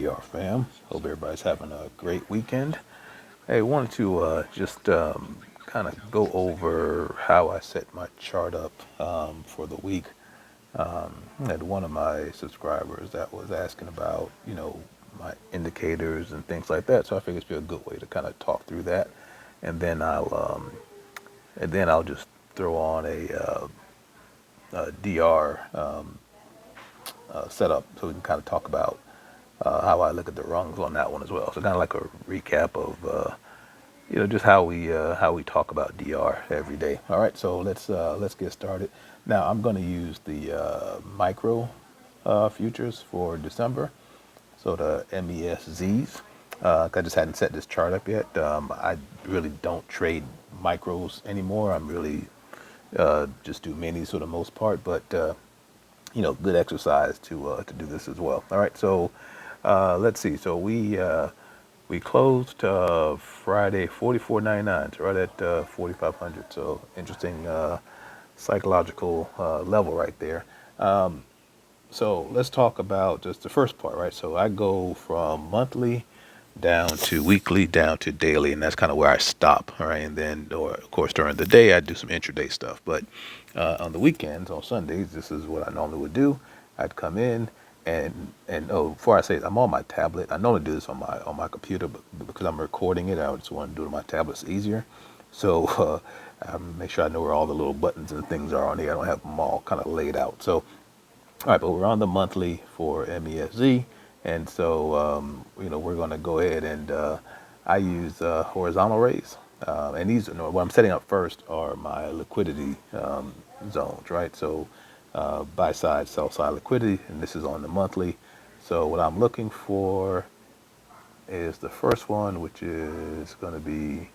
DR fam. Hope everybody's having a great weekend. Hey, wanted to just kind of go over how I set my chart up for the week. Had one of my subscribers that was asking about, my indicators and things like that. So I figured it'd be a good way to kind of talk through that, and then I'll just throw on a DR setup so we can kind of talk about how I look at the rungs on that one as well. So kind of like a recap of just how we talk about DR every day. All right, so let's get started. Now I'm going to use the micro futures for December, so the MESZs. I just hadn't set this chart up yet. I really don't trade micros anymore. I'm really just do minis for the most part, but good exercise to do this as well. All right, so let's see. So we closed Friday 44.99, so right at 4,500. So interesting psychological level right there. So let's talk about just the first part, right? So I go from monthly down to weekly, down to daily, and that's kind of where I stop, all right? And then, or of course, during the day, I do some intraday stuff. But on the weekends, on Sundays, this is what I normally would do. I'd come in and before I say it, I'm on my tablet. I normally do this on my computer, but because I'm recording it, I just want to do it on my tablet. It's easier. So I make sure I know where all the little buttons and things are on here. I don't have them all kind of laid out. So all right, but we're on the monthly for MESZ, and so we're going to go ahead and I use horizontal rays, and these what I'm setting up first are my liquidity zones, right? So buy side, sell side liquidity, and this is on the monthly. So what I'm looking for is the first one, which is going to be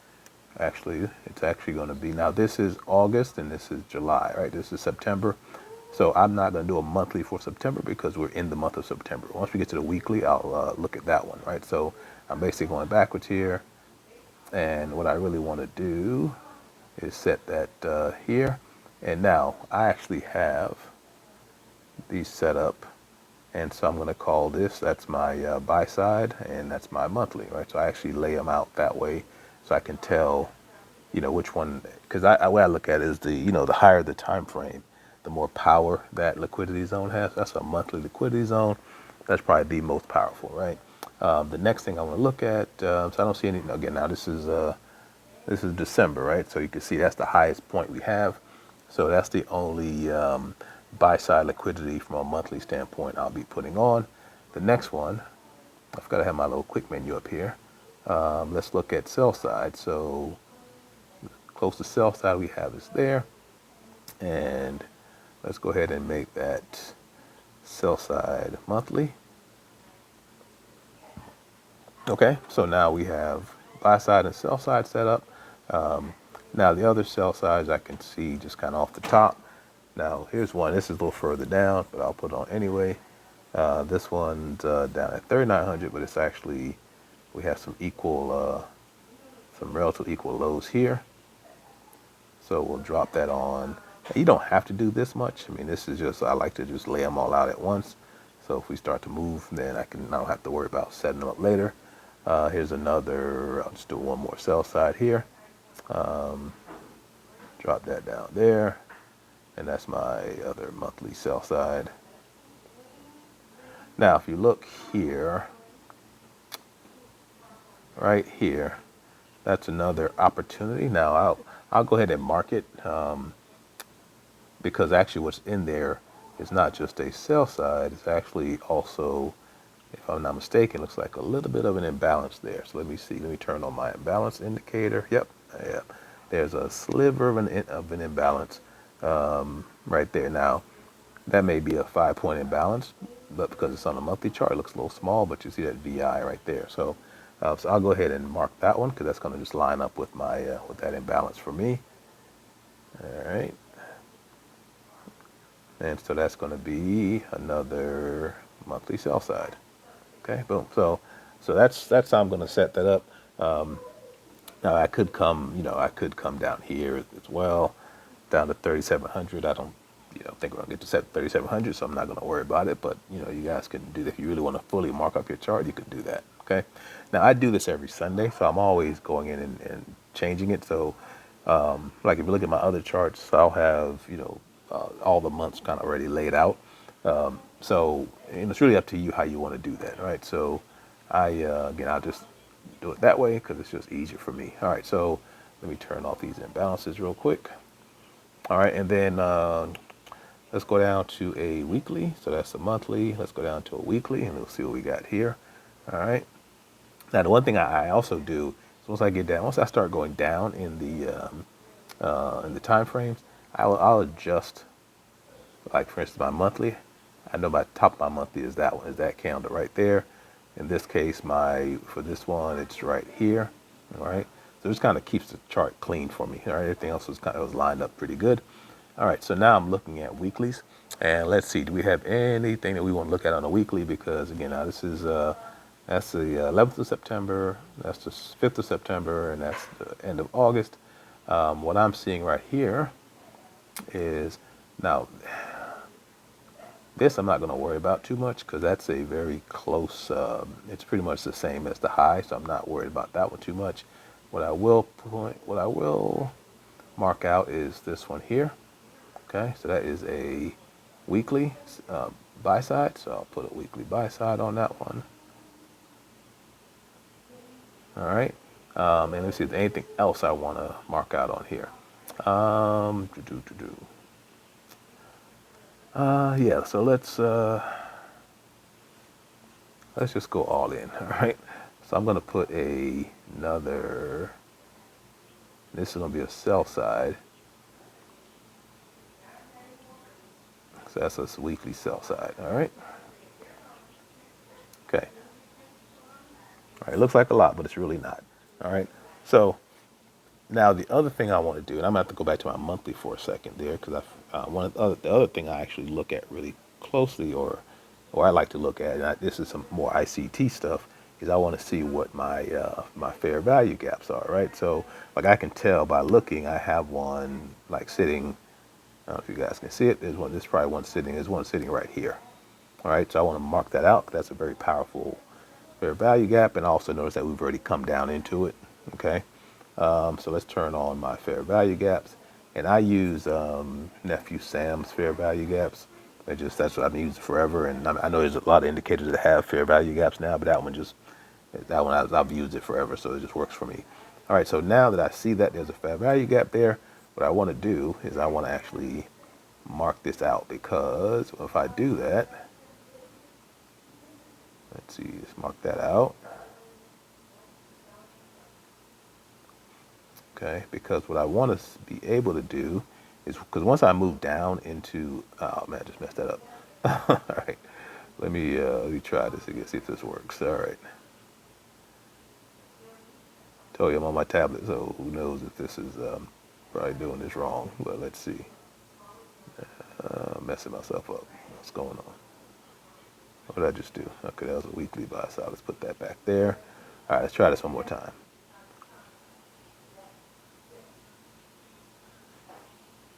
it's actually going to be, now this is August and this is July, right? This is September. So I'm not going to do a monthly for September because we're in the month of September. Once we get to the weekly, I'll look at that one, right? So I'm basically going backwards here. And what I really want to do is set that here. And now I actually have these set up. And so I'm going to call this, that's my buy side, and that's my monthly, right? So I actually lay them out that way so I can tell, which one, because the way I look at it is the higher the time frame, the more power that liquidity zone has. That's a monthly liquidity zone. That's probably the most powerful, right? The next thing I want to look at, so I don't see any, again, now this is December, right? So you can see that's the highest point we have. So that's the only buy side liquidity from a monthly standpoint I'll be putting on. The next one, I forgot to have my little quick menu up here. Let's look at sell side. So close to sell side we have is there. And let's go ahead and make that sell side monthly. Okay, so now we have buy side and sell side set up. Now the other sell sides I can see just kind of off the top. Now here's one, this is a little further down, but I'll put it on anyway. This one's down at 3,900, but it's actually, we have some relative equal lows here. So we'll drop that on. You don't have to do this much. I mean, this is just, I like to just lay them all out at once. So if we start to move, then I don't have to worry about setting them up later. Here's another, I'll just do one more sell side here. Drop that down there. And that's my other monthly sell side. Now, if you look here, right here, that's another opportunity. Now, I'll go ahead and mark it because actually what's in there is not just a sell side. It's actually also, if I'm not mistaken, looks like a little bit of an imbalance there. So let me see. Let me turn on my imbalance indicator. Yep. There's a sliver of an imbalance right there. Now, that may be a 5-point imbalance, but because it's on a monthly chart, it looks a little small, but you see that VI right there. So I'll go ahead and mark that one because that's going to just line up with my with that imbalance for me. All right. And so that's going to be another monthly sell side. Okay, boom. So that's how I'm going to set that up. Now I could come down here as well, down to 3,700. I don't, think we're gonna get to set 3,700, so I'm not gonna worry about it. But you guys can do that if you really want to fully mark up your chart. You can do that. Okay. Now I do this every Sunday, so I'm always going in and changing it. So, like if you look at my other charts, I'll have all the months kind of already laid out. So it's really up to you how you want to do that. Right. So again, I'll just do it that way because it's just easier for me. All right. So let me turn off these imbalances real quick. All right, and then let's go down to a weekly. So that's a monthly. Let's go down to a weekly, and we'll see what we got here. All right. Now, the one thing I also do is once I start going down in the time frames, I'll adjust. Like for instance, my monthly. I know my top of my monthly is that one, is that candle right there. In this case, for this one, it's right here. All right. So this kind of keeps the chart clean for me. All right. Everything else was lined up pretty good. All right. So now I'm looking at weeklies, and let's see. Do we have anything that we want to look at on a weekly? Because again, now this is that's the 11th of September. That's the 5th of September, and that's the end of August. What I'm seeing right here is now. This I'm not going to worry about too much because that's a very close, it's pretty much the same as the high, so I'm not worried about that one too much. What I will mark out is this one here. Okay, so that is a weekly buy side, so I'll put a weekly buy side on that one. All right, and let's see if there's anything else I want to mark out on here. Yeah, so let's just go all in, all right? So I'm going to put another, this is going to be a sell side. So that's a weekly sell side, all right? Okay. All right, it looks like a lot, but it's really not, all right? So now the other thing I want to do, and I'm going to have to go back to my monthly for a second there because the other thing I actually look at really closely or I like to look at, and this is some more ICT stuff, is I want to see what my fair value gaps are, right? So like I can tell by looking, I have one like sitting, I don't know if you guys can see it, there's probably one sitting right here. All right, so I want to mark that out. That's a very powerful fair value gap, and also notice that we've already come down into it, okay? So let's turn on my fair value gaps, and I use Nephew Sam's fair value gaps. That's what I've been using forever, and I know there's a lot of indicators that have fair value gaps now, but I've used it forever, so it just works for me. All right, so now that I see that there's a fair value gap there, what I want to do is I want to actually mark this out, because if I do that, let's see, let's mark that out. Okay, because what I want to be able to do is, because once I move down into, oh man, I just messed that up. All right, let me try this again, see if this works. All right. Told you I'm on my tablet, so who knows if this is probably doing this wrong, but let's see. Messing myself up. What's going on? What did I just do? Okay, that was a weekly buy, so let's put that back there. All right, let's try this one more time.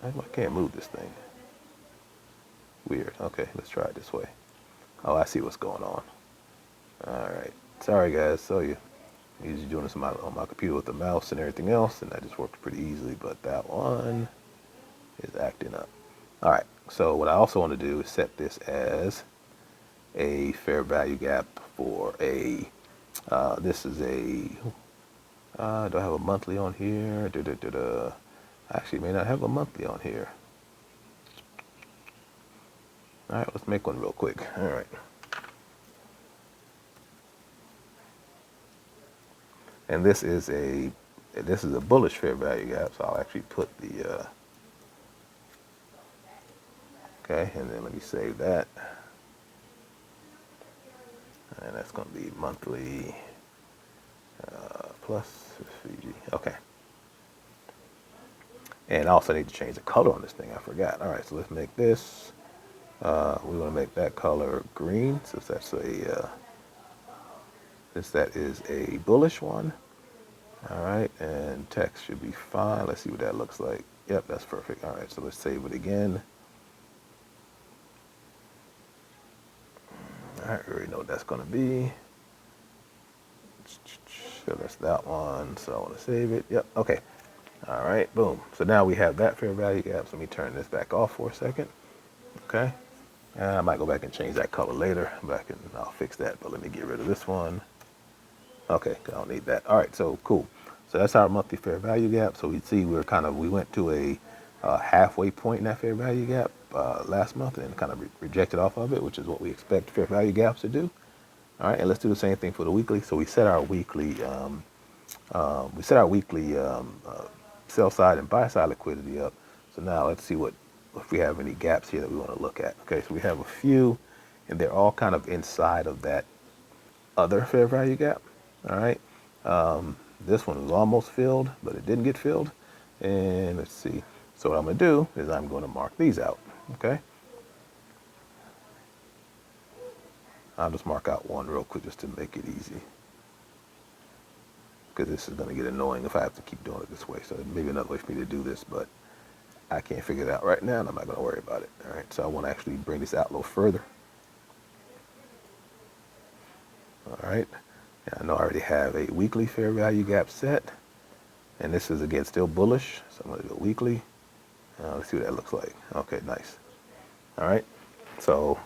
I can't move this thing. Weird. Okay, let's try it this way. Oh, I see what's going on. All right. Sorry, guys. So you usually doing this on my computer with the mouse and everything else, and that just works pretty easily, but that one is acting up. All right. So what I also want to do is set this as a fair value gap for this is do I have a monthly on here? Actually, may not have a monthly on here. All right, let's make one real quick. All right. And this is a bullish fair value gap, so I'll actually put the okay, and then let me save that. And that's going to be monthly plus Fiji. Okay. And I also need to change the color on this thing. I forgot. All right, so let's make this. We want to make that color green, since that is a bullish one. All right, and text should be fine. Let's see what that looks like. Yep, that's perfect. All right, so let's save it again. All right, we already know what that's going to be. So that's that one. So I want to save it. Yep. Okay. All right. Boom. So now we have that fair value gap. So let me turn this back off for a second. Okay. I might go back and change that color later. Back and I'll fix that. But let me get rid of this one. Okay. I don't need that. All right. So cool. So that's our monthly fair value gap. So we see we went to a halfway point in that fair value gap last month and kind of rejected off of it, which is what we expect fair value gaps to do. All right, and let's do the same thing for the weekly. So we set our weekly, sell side and buy side liquidity up. So now let's see if we have any gaps here that we want to look at. Okay, so we have a few, and they're all kind of inside of that other fair value gap. All right, this one was almost filled, but it didn't get filled. And let's see. So what I'm going to do is I'm going to mark these out. Okay. I'll just mark out one real quick just to make it easy. Because this is going to get annoying if I have to keep doing it this way. So maybe another way for me to do this, but I can't figure it out right now, and I'm not going to worry about it. All right, so I want to actually bring this out a little further. All right, and I know I already have a weekly fair value gap set. And this is, again, still bullish. So I'm going to go weekly. Let's see what that looks like. Okay, nice. All right, so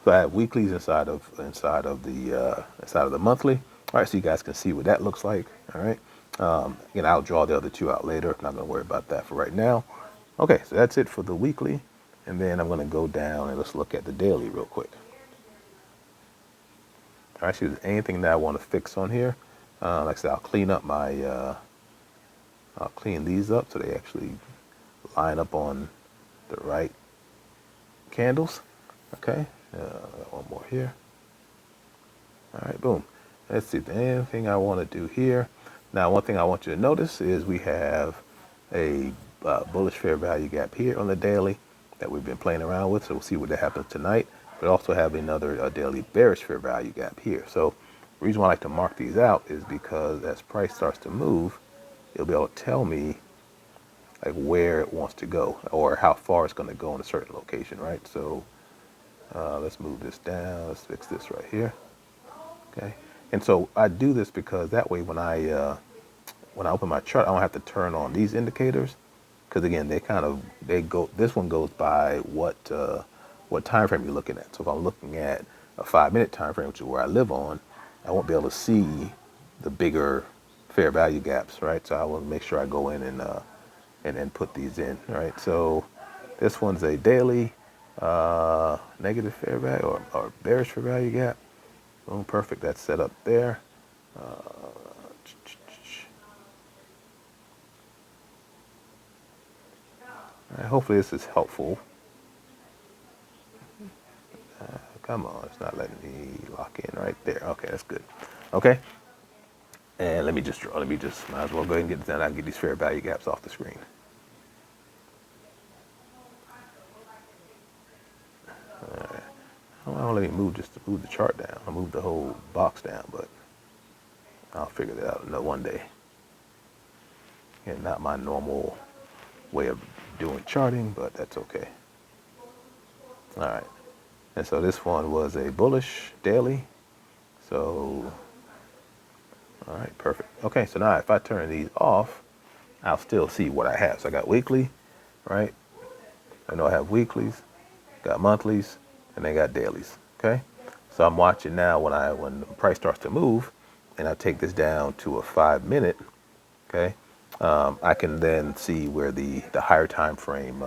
I have weeklies inside of the monthly. All right, so you guys can see what that looks like. All right, again, I'll draw the other two out later. I'm not going to worry about that for right now. Okay, so that's it for the weekly, and then I'm going to go down and let's look at the daily real quick. All right, see if there's anything that I want to fix on here. Like I said, I'll clean up I'll clean these up so they actually line up on the right candles. Okay. Got one more here. All right, boom. Let's see, anything I want to do here. Now, one thing I want you to notice is we have a bullish fair value gap here on the daily that we've been playing around with. So we'll see what that happens tonight. But also have another daily bearish fair value gap here. So the reason why I like to mark these out is because as price starts to move, it'll be able to tell me like where it wants to go or how far it's going to go in a certain location, right? So let's move this down. Let's fix this right here. Okay. And so I do this because that way when I open my chart, I don't have to turn on these indicators because again, they go. This one goes by what time frame you're looking at. So if I'm looking at a 5-minute time frame, which is where I live on, I won't be able to see the bigger fair value gaps, right? So I will make sure I go in and put these in, right? So this one's a daily negative fair value or bearish fair value gap. Boom, perfect. That's set up there. All right, hopefully this is helpful. Come on, it's not letting me lock in right there. Okay, that's good. Okay. And let me just might as well go ahead and get this done. I can get these fair value gaps off the screen. All right. Well, let me move the chart down. I'll move the whole box down, but I'll figure that out one day. And not my normal way of doing charting, but that's okay. All right. And so this one was a bullish daily. So, all right, perfect. Okay, so now if I turn these off, I'll still see what I have. So I got weekly, right? I know I have weeklies, got monthlies, and they got dailies. Okay, so I'm watching now when the price starts to move, and I take this down to a 5-minute. Okay, I can then see where the higher time frame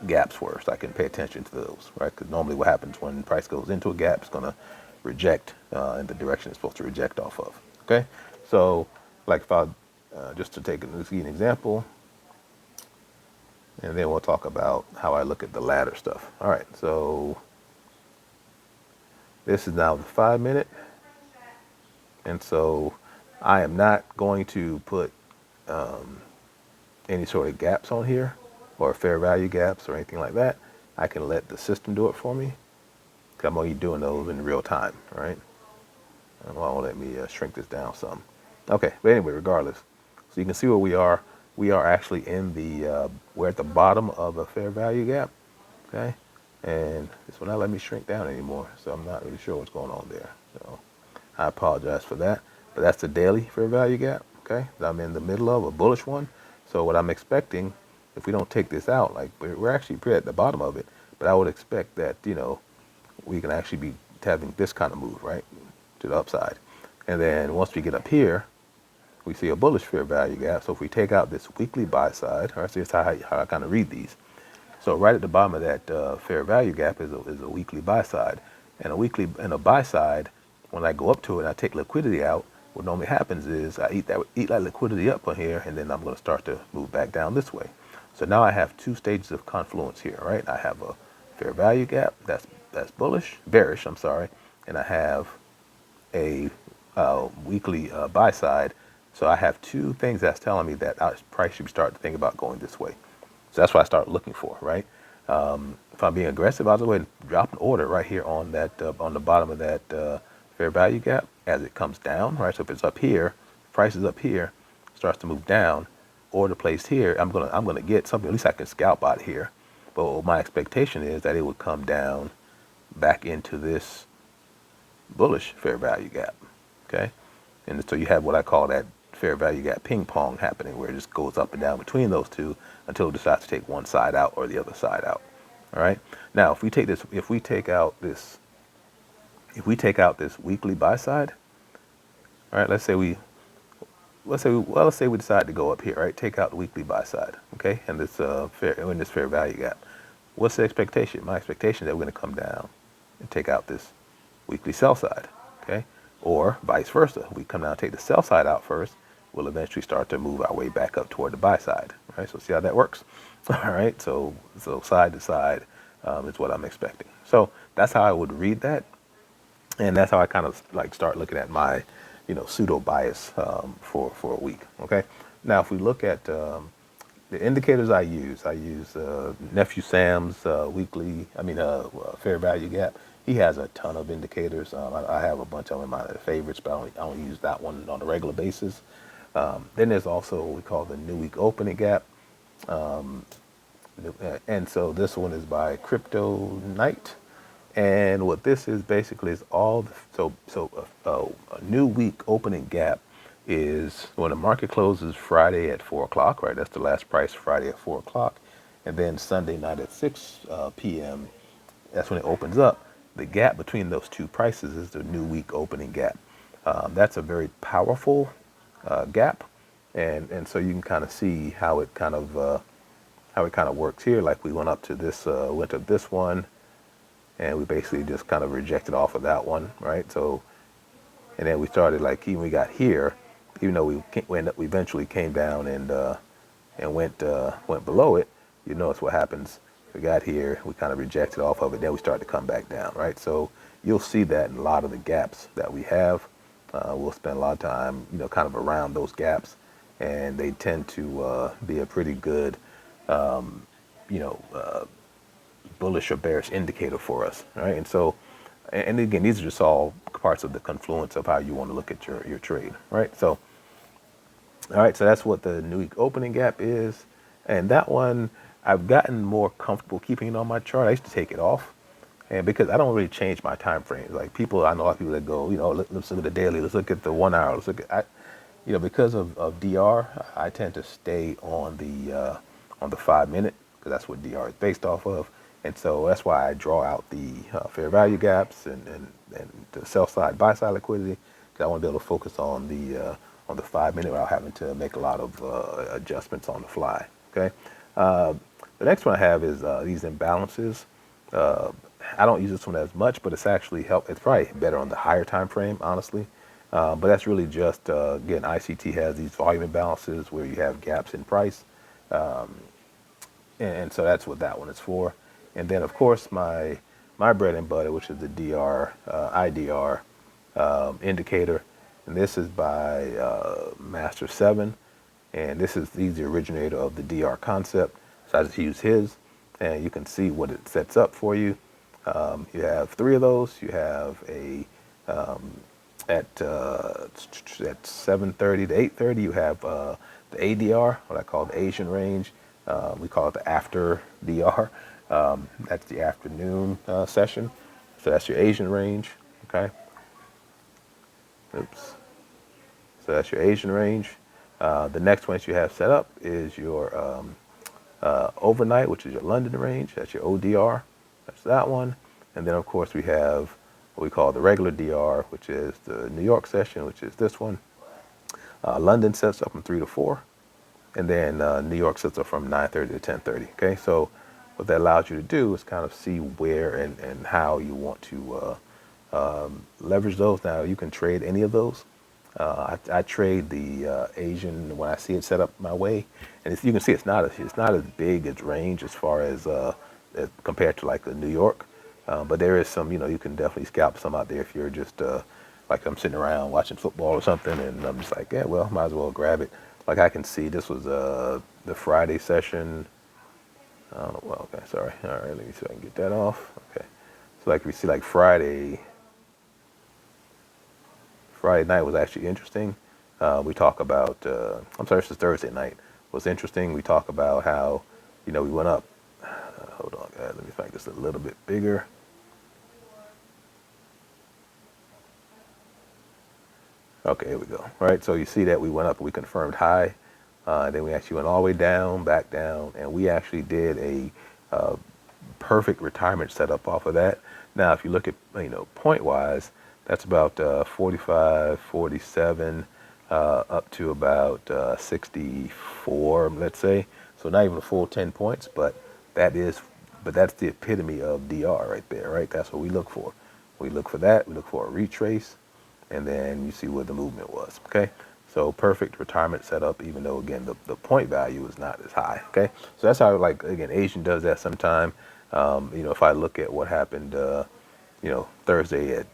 gaps were, so I can pay attention to those, right? Because normally what happens when price goes into a gap, it's going to reject in the direction it's supposed to reject off of. Okay, so like if I just to take an example. And then we'll talk about how I look at the ladder stuff. All right, so this is now the 5-minute. And so I am not going to put any sort of gaps on here or fair value gaps or anything like that. I can let the system do it for me because I'm only doing those in real time, right? Well, let me shrink this down some. Okay, but anyway, regardless. So you can see where we are. We are actually we're at the bottom of a fair value gap, okay? and this will not let me shrink down anymore. So I'm not really sure what's going on there. So I apologize for that. But that's the daily fair value gap. Okay, that I'm in the middle of a bullish one. So what I'm expecting, if we don't take this out, like we're actually pretty at the bottom of it, but I would expect that we can actually be having this kind of move right to the upside, and then once we get up here, we see a bullish fair value gap. So if we take out this weekly buy side, all right, so here's how I kind of read these. So right at the bottom of that fair value gap is a weekly buy side, and a buy side. When I go up to it, and I take liquidity out. What normally happens is I eat that liquidity up on here, and then I'm going to start to move back down this way. So now I have two stages of confluence here, right? I have a fair value gap that's bearish. I'm sorry, and I have a weekly buy side. So I have two things that's telling me that I probably should start to think about going this way. So that's what I start looking for, right? If I'm being aggressive, I'll go ahead and drop an order right here on that on the bottom of that fair value gap as it comes down, right? So if it's up here, price is up here, starts to move down, order placed here, I'm gonna get something. At least I can scalp out here. But what my expectation is that it would come down back into this bullish fair value gap, okay? And so you have what I call that fair value gap ping pong happening, where it just goes up and down between those two until it decides to take one side out or the other side out. All right. Now, if we take out this weekly buy side, all right. Let's say we decide to go up here, right? Take out the weekly buy side, okay? And this in this fair value gap. What's the expectation? My expectation is that we're going to come down and take out this weekly sell side, okay? Or vice versa. We come down and take the sell side out first. We'll eventually start to move our way back up toward the buy side, right? So see how that works? All right, so side to side is what I'm expecting. So that's how I would read that, and that's how I kind of like start looking at my, pseudo bias for a week. Okay. Now, if we look at the indicators I use Nephew Sam's fair value gap. He has a ton of indicators. I have a bunch of them in my favorites, but I don't use that one on a regular basis. Then there's also what we call the new week opening gap. And so this one is by Crypto Knight. And what this is basically is a new week opening gap is when the market closes Friday at 4 o'clock, right? That's the last price Friday at 4 o'clock. And then Sunday night at 6 p.m., that's when it opens up. The gap between those two prices is the new week opening gap. That's a very powerful gap. And so you can kind of see how it kind of works here. Like we went up to this one, and we basically just kind of rejected off of that one, right? So, and then we started like even we got here, even though we eventually came down and went below it. You notice what happens. We got here, we kind of rejected off of it, then we started to come back down, right? So you'll see that in a lot of the gaps that we have. We'll spend a lot of time, kind of around those gaps, and they tend to be a pretty good, you know, bullish or bearish indicator for us, right? And so, and again, these are just all parts of the confluence of how you want to look at your trade, right? So, all right, so that's what the new week opening gap is, and that one I've gotten more comfortable keeping it on my chart. I used to take it off, and because I don't really change my time frames. Like I know a lot of people that go, let's look at the daily, let's look at the 1 hour, let's look at, because of DR, I tend to stay on the 5 minute because that's what DR is based off of. And so that's why I draw out the fair value gaps and the sell side, buy side liquidity, because I want to be able to focus on the 5 minute without having to make a lot of adjustments on the fly. Okay. The next one I have is these imbalances. I don't use this one as much, but it's actually It's probably better on the higher time frame, honestly. But that's really just again, ICT has these volume imbalances where you have gaps in price, and so that's what that one is for. And then, of course, my bread and butter, which is the IDR indicator, and this is by Master 7, and he's the originator of the DR concept. So I just use his, and you can see what it sets up for you. You have 3 of those. You have a at 7:30 to 8:30. You have the ADR, what I call the Asian range. We call it the after DR. That's the afternoon session. So that's your Asian range. Okay. Oops. So that's your Asian range. The next one that you have set up is your overnight, which is your London range. That's your ODR. That's that one. And then, of course, we have what we call the regular DR, which is the New York session, which is this one. London sets up from 3 to 4. And then New York sets up from 9:30 to 10:30. Okay, so what that allows you to do is kind of see where and how you want to leverage those. Now, you can trade any of those. I trade the Asian when I see it set up my way, and you can see it's not as big as range as far as compared to like a New York, but there is some, you can definitely scalp some out there if you're just like I'm sitting around watching football or something, and I'm just like, yeah, well, might as well grab it. Like I can see this was the Friday session. I don't know. Well, okay, sorry. All right, let me see if I can get that off. Okay, so like we see like Friday night was actually interesting. We talk about, I'm sorry, this is Thursday night. Was interesting. We talk about how, we went up. Hold on, guys. Let me make this a little bit bigger. Okay, here we go. All right, so you see that we went up, we confirmed high. Then we actually went all the way down, back down, and we actually did a perfect retirement setup off of that. Now, if you look at, point wise, that's about 45, 47, up to about 64, let's say. So not even a full 10 points, but that's the epitome of DR right there, right? That's what we look for. We look for that. We look for a retrace, and then you see where the movement was. Okay. So perfect retirement setup, even though again the point value is not as high. Okay. So that's how, like, again, Asian does that sometime. If I look at what happened, Thursday at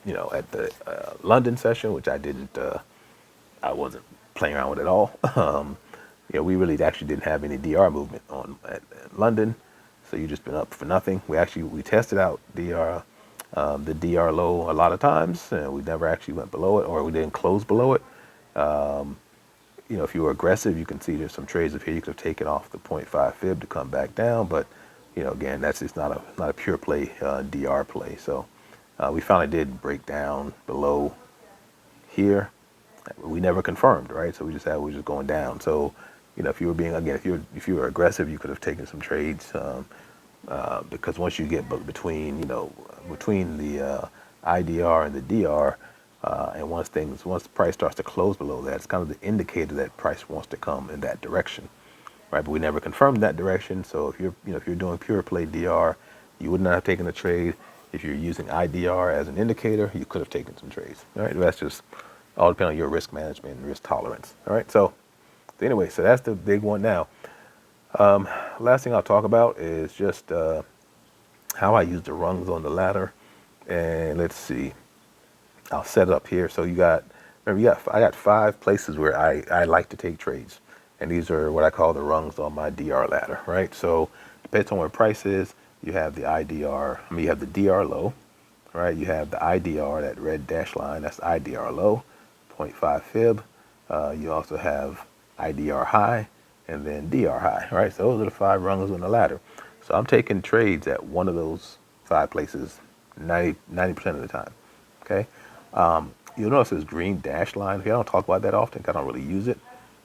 at the London session, which I wasn't playing around with at all. We really actually didn't have any DR movement on at London, so you just been up for nothing. We tested out the DR low a lot of times, and we never actually went below it, or we didn't close below it. If you were aggressive, you can see there's some trades up here. You could have taken off the .5 fib to come back down, but again, that's just not a pure play DR play. So we finally did break down below here. We never confirmed, right? So we just going down. So if you were being, again, if you were aggressive, you could have taken some trades, because once you get between the IDR and the DR, and once the price starts to close below that, it's kind of the indicator that price wants to come in that direction, right? But we never confirmed that direction. So if you're doing pure play DR, you would not have taken a trade. If you're using IDR as an indicator, you could have taken some trades. All right, that's just all depending on your risk management and risk tolerance. All right, so anyway, so that's the big one now. Last thing I'll talk about is just how I use the rungs on the ladder. And let's see, I'll set it up here. So I got 5 places where I like to take trades. And these are what I call the rungs on my DR ladder, right? So depends on where price is. You have the IDR, you have the DR low, right? You have the IDR, that red dash line, that's IDR low, 0.5 fib. You also have IDR high, and then DR high, right? So those are the 5 rungs on the ladder. So I'm taking trades at one of those 5 places 90% of the time, okay? You'll notice this green dash line here. I don't talk about that often because I don't really use it,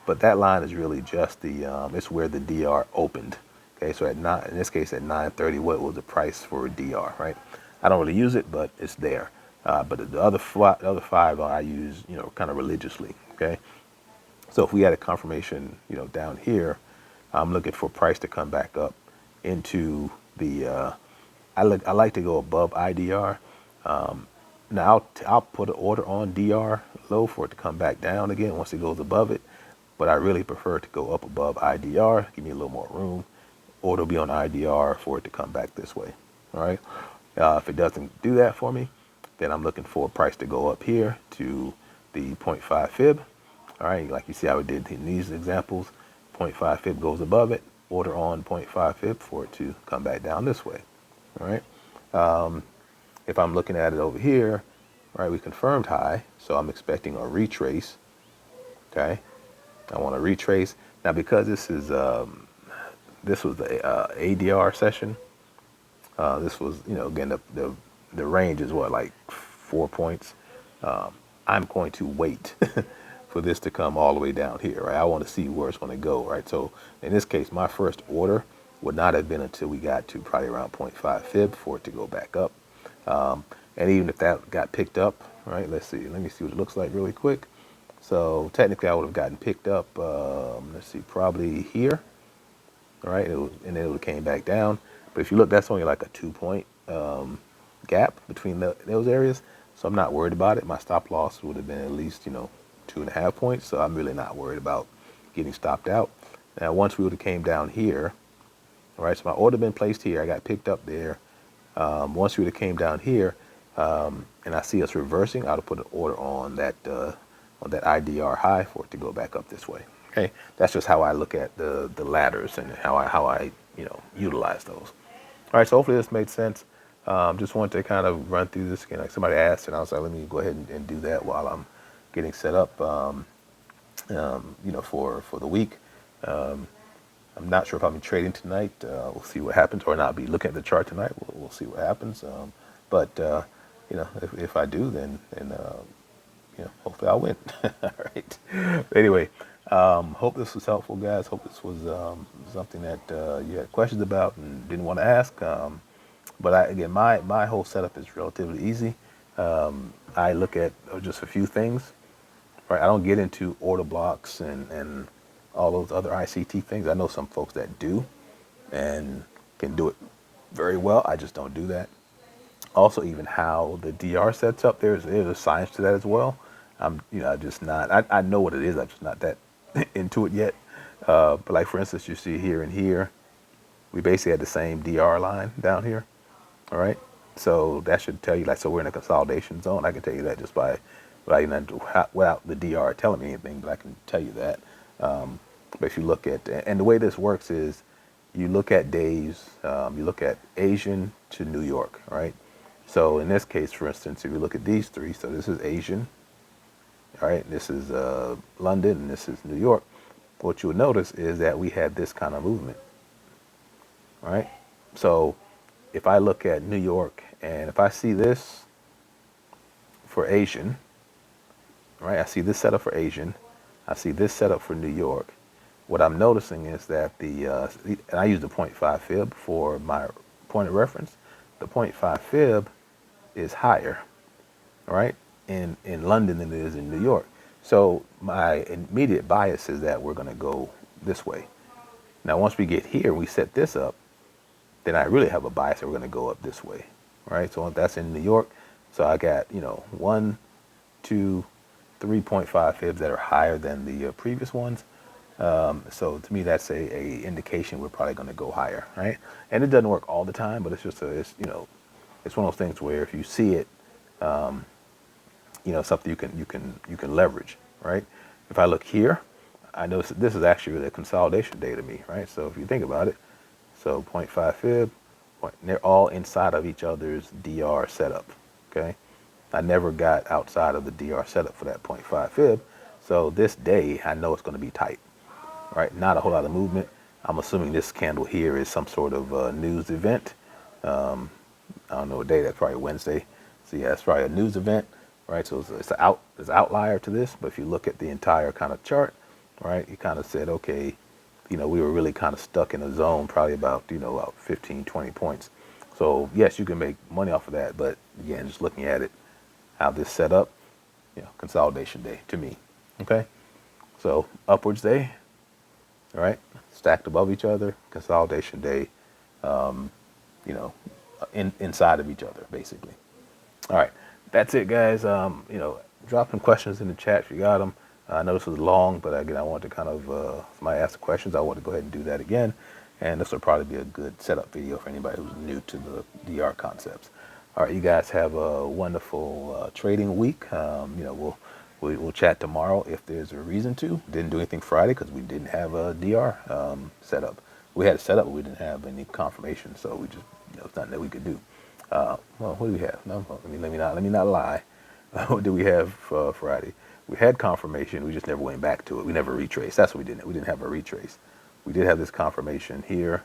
but that line is really just it's where the DR opened. Okay, so in this case at 9:30, what was the price for a DR, right? I don't really use it, but it's there. But the other 5 I use, kind of religiously. Okay, so if we had a confirmation, down here, I'm looking for price to come back up into the. I like to go above IDR. Now I'll put an order on DR low for it to come back down again once it goes above it, but I really prefer to go up above IDR, give me a little more room. Order will be on IDR for it to come back this way. All right. If it doesn't do that for me, then I'm looking for a price to go up here to the 0.5 fib. All right. Like you see how it did in these examples, 0.5 fib goes above it. Order on 0.5 fib for it to come back down this way. All right. If I'm looking at it over here, right, we confirmed high, so I'm expecting a retrace. Okay. I want to retrace now because this is this was the ADR session. This was, again, the range is what, like 4 points. I'm going to wait for this to come all the way down here, right? I want to see where it's going to go, right? So in this case, my first order would not have been until we got to probably around zero point 0.5 fib for it to go back up. And even if that got picked up, right? Let's see. Let me see what it looks like really quick. So technically, I would have gotten picked up. Let's see, probably here, all right? And then it would have came back down. But if you look, that's only like a 2 point gap between those areas. So I'm not worried about it. My stop loss would have been at least, 2.5 points. So I'm really not worried about getting stopped out. Now, once we would have came down here, all right, so my order been placed here. I got picked up there. Once we would have came down here, and I see us reversing, I would put an order on that IDR high for it to go back up this way. Okay, that's just how I look at the ladders and how I utilize those. All right, so hopefully this made sense. Just wanted to kind of run through this again. Like somebody asked, and I was like, let me go ahead and do that while I'm getting set up. For the week. I'm not sure if I'll be trading tonight. We'll see what happens, or not be looking at the chart tonight. We'll see what happens. But if I do, then hopefully I'll win. All right. Anyway, hope this was helpful, guys. Hope this was something that you had questions about and didn't want to ask. But again, my whole setup is relatively easy. I look at just a few things. Right. I don't get into order blocks and all those other ICT things. I know some folks that do and can do it very well. I just don't do that. Also, even how the DR sets up, there's a science to that as well. I'm just not. I know what it is. I'm just not that into it yet. But like for instance, you see here and here, we basically had the same DR line down here. All right. So that should tell you, like, so we're in a consolidation zone. I can tell you that just without the DR telling me anything, but I can tell you that. But if you look at, and the way this works is you look at days, you look at Asian to New York, right? So in this case, for instance, if you look at these three, so this is Asian, all right, this is London, and this is New York. What you'll notice is that we had this kind of movement, all right? So if I look at New York, and if I see this for Asian, right, I see this setup for Asian, I see this setup for New York. What I'm noticing is that and I use the 0.5 fib for my point of reference. The 0.5 fib is higher, right, in London than it is in New York. So my immediate bias is that we're going to go this way. Now, once we get here, we set this up, then I really have a bias that we're going to go up this way, right? So that's in New York. So I got, 1, 2, 3.5 fibs that are higher than the previous ones. So to me, that's a indication we're probably going to go higher, right? And it doesn't work all the time, but it's just it's one of those things where if you see it, something you can leverage, right? If I look here, I know this is actually really a consolidation day to me, right? So if you think about it, so 0.5 fib, they're all inside of each other's DR setup, okay? I never got outside of the DR setup for that 0.5 fib. So this day, I know it's going to be tight, right? Not a whole lot of movement. I'm assuming this candle here is some sort of news event. I don't know what day, that's probably Wednesday. So yeah, it's probably a news event, right? So it's an outlier to this. But if you look at the entire kind of chart, right, you kind of said, okay, we were really kind of stuck in a zone, probably about, about 15, 20 points. So yes, you can make money off of that. But again, just looking at it, how this set up, consolidation day to me. Okay. So upwards day, all right, stacked above each other, consolidation day, inside of each other, basically. All right. That's it, guys. Drop some questions in the chat if you got them. I know this was long, but again, I wanted to kind of, somebody asked the questions, I want to go ahead and do that again. And this will probably be a good setup video for anybody who's new to the DR concepts. All right, you guys have a wonderful trading week. We'll chat tomorrow if there's a reason to. Didn't do anything Friday because we didn't have a DR set up. We had it set up, but we didn't have any confirmation, so we just, it's nothing that we could do. Well, what do we have? No, let me not lie. What do we have Friday? We had confirmation. We just never went back to it. We never retraced. That's what we didn't. We didn't have a retrace. we did have this confirmation here.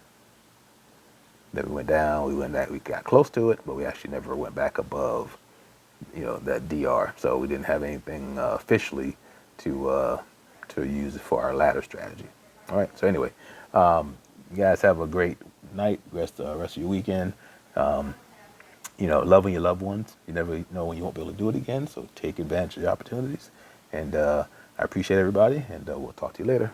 Then we went down, we went back, we got close to it, but we actually never went back above, that DR. So we didn't have anything officially to use for our ladder strategy. All right. So anyway, you guys have a great night, rest of your weekend. Loving your loved ones. You never know when you won't be able to do it again. So take advantage of the opportunities. And I appreciate everybody, and we'll talk to you later.